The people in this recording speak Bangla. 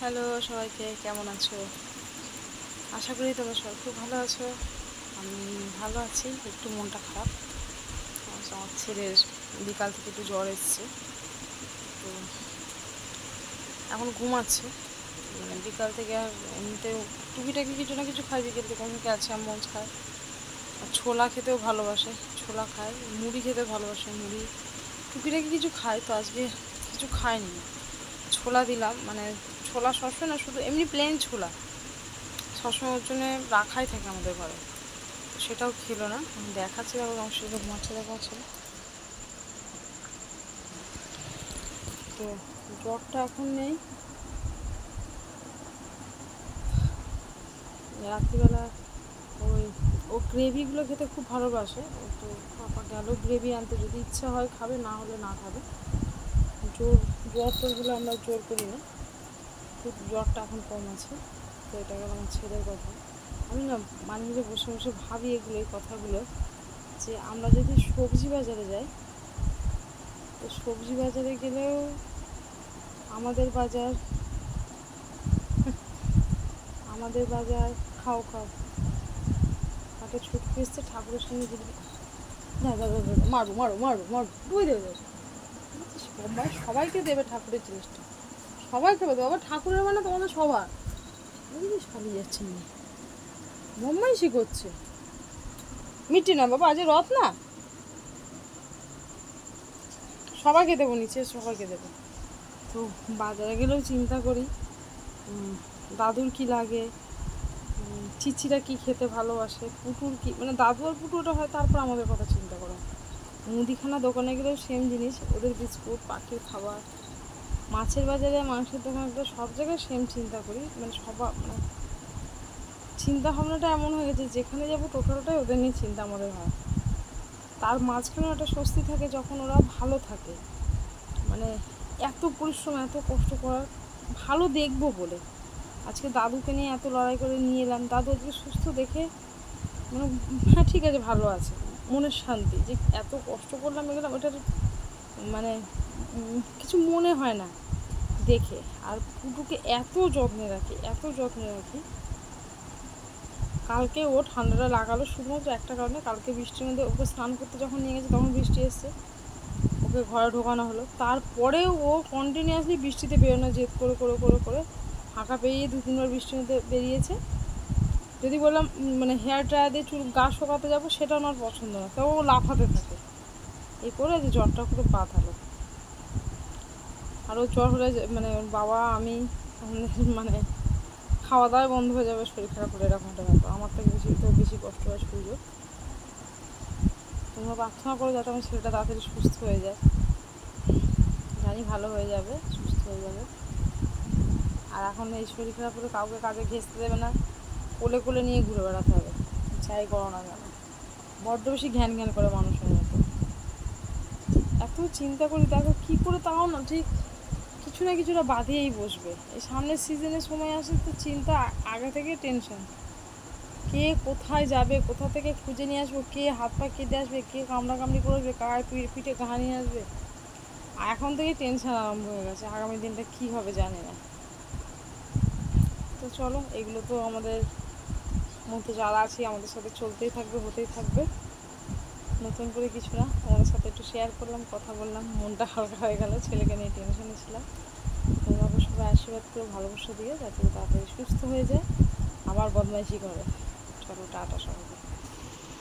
হ্যালো সবাইকে, কেমন আছো? আশা করি তোমরা সবাই খুব ভালো আছো। আমি ভালো আছি, একটু মনটা খারাপ। আমার ছেলের বিকাল থেকে একটু জ্বর এসছে, তো এখন ঘুমাচ্ছে। মানে বিকাল থেকে আর এমনিতেও টুকিটাকি কিছু না কিছু খায়, বিকেল থেকে অনেকে ক্যালসিয়াম মঞ্চ খায়, আর ছোলা খেতেও ভালোবাসে, ছোলা খায়, মুড়ি খেতে ভালোবাসে, মুড়ি টুকিটাকি কিছু খায়। তো আজকে কিছু খায়নি, ছোলা দিলাম, মানে ছোলা সবসময় না, শুধু এমনি প্লেন ছোলা সবসময় ওর জন্য রাখাই থাকে আমাদের ঘরে, তো সেটাও খেলো না। আমি দেখাচ্ছি, দেখো আমার সাথে ঘুমাচ্ছে, দেখাচ্ছে। তো জ্বরটা এখন নেই। রাত্রিবেলা ওই ও গ্রেভিগুলো খেতে খুব ভালোবাসে, তো পাপা গেল গ্রেভি আনতে, যদি ইচ্ছা হয় খাবে, না হলে না খাবে। জ্বর টোরগুলো আমরা জোর করি না, খুব জ্বরটা এখন কম আছে। তো এটা গেল আমার ছেলের কথা। আমি না মাঝে মাঝে বসে বসে ভাবি এগুলো, এই কথাগুলো, যে আমরা যদি সবজি বাজারে যাই, তো সবজি বাজারে গেলেও আমাদের বাজার খাও খাও, একটা ছুটকি এসছে, ঠাকুরের সঙ্গে দিদি মারবো মারবো মারবো মারবো, বই দেবে সবাইকে দেবে ঠাকুরের জিনিসটা, সবাইকে দেবে। আবার ঠাকুরের মানে তোমাদের সবার বুঝলি, সবই যাচ্ছে না, বম্মাইশি করছে। মিটে না বাবা, আজ রথ না, সবাইকে দেবো, নিচে সবাইকে দেবো। তো বাজারে গেলেও চিন্তা করি দাদুর কি লাগে, চিচিরা কি খেতে ভালোবাসে, পুটুর কি, মানে দাদু আর পুটুরটা হয়, তারপর আমাদের কথা চিন্তা করো। মুদিখানা দোকানে গেলেও সেম জিনিস, ওদের বিস্কুট, পাখির খাবার, মাছের বাজারে, মাংসের দোকানটা, সব জায়গায় সেম চিন্তা করি। মানে মানে চিন্তা ভাবনাটা এমন হয়ে গেছে, যেখানে যাবো টোটালটাই ওদের নিয়ে চিন্তা আমাদের হয়। তার মাঝখানে একটা স্বস্তি থাকে যখন ওরা ভালো থাকে, মানে এত পরিশ্রম, এত কষ্ট করার, ভালো দেখবো বলে। আজকে দাদুকে নিয়ে এত লড়াই করে নিয়ে এলাম, দাদু আজকে সুস্থ দেখে মানে হ্যাঁ ঠিক আছে, ভালো আছে, মনের শান্তি, যে এত কষ্ট করলাম এগুলো, ওটার মানে কিছু মনে হয় না দেখে। আর পুটুকে এত যত্নে রাখি, এত যত্নে রাখি। কালকে ও ঠান্ডাটা লাগালো শুধুমাত্র একটা কারণে, কালকে বৃষ্টির মধ্যে ওকে স্নান করতে যখন নিয়ে গেছে তখন বৃষ্টি এসছে, ওকে ঘরে ঢোকানো হলো, তারপরেও ও কন্টিনিউয়াসলি বৃষ্টিতে বেরোনো জেদ করে করে করে করে ফাঁকা পেরিয়ে 2-3 বার বৃষ্টির মধ্যে বেরিয়েছে। যদি বললাম মানে হেয়ার ড্রায়ার দিয়ে চুল গা শোকাতে যাবো, সেটা আমার পছন্দ না, তাও ও লাফাতে থাকে। এই করে যে জ্বরটা পুরো বাঁধালো। আর ও জ্বর হলে মানে ওর বাবা আমি মানে খাওয়া দাওয়া বন্ধ হয়ে যাবে, শরীর খারাপ হলে, এরকম একটা ব্যাপার। আমার থেকে বেশি কষ্ট হয় সূর্য। তোমরা প্রার্থনা করো যাতে আমার ছেলেটা তাড়াতাড়ি সুস্থ হয়ে যায়, জানি ভালো হয়ে যাবে, সুস্থ হয়ে যাবে। আর এখন এই শরীর খারাপ হলে কাউকে কাজে ঘেঁচতে দেবে না, কোলে কোলে নিয়ে ঘুরে বেড়াতে হবে, যাই করো না কেন। বড্ড বেশি ঘ্যান ঘ্যান করে মানুষের মতো, এত চিন্তা করি, দেখো কী করে, তাও না ঠিক কিছু না কিছুটা বাঁধিয়েই বসবে। এই সামনের সিজনের সময় আসে তো চিন্তা, আগে থেকে টেনশন, কে কোথায় যাবে, কোথা থেকে খুঁজে নিয়ে আসবো, কে হাত পা কেটে আসবে, কে কামড়াকামড়ি করে আসবে, কার পিঠে ঘা নিয়ে আসবে। এখন থেকে টেনশন আরম্ভ হয়ে গেছে, আগামী দিনটা কী হবে জানি না। তো চলো, এগুলো তো আমাদের মধ্যে যারা আছি আমাদের সাথে চলতেই থাকবে, হতেই থাকবে, নতুন করে কিছু না। তোমাদের সাথে একটু শেয়ার করলাম, কথা বললাম, মনটা হালকা হয়ে গেল, ছেলেকে নিয়ে টেনশনে ছিলাম। তোমরা সবাই আশীর্বাদ করে, ভালোবাসা দিয়ে, যাতে তাড়াতাড়ি সুস্থ হয়ে যায়, আবার বদমাইশি করে। চলো, টাটা সবাইকে।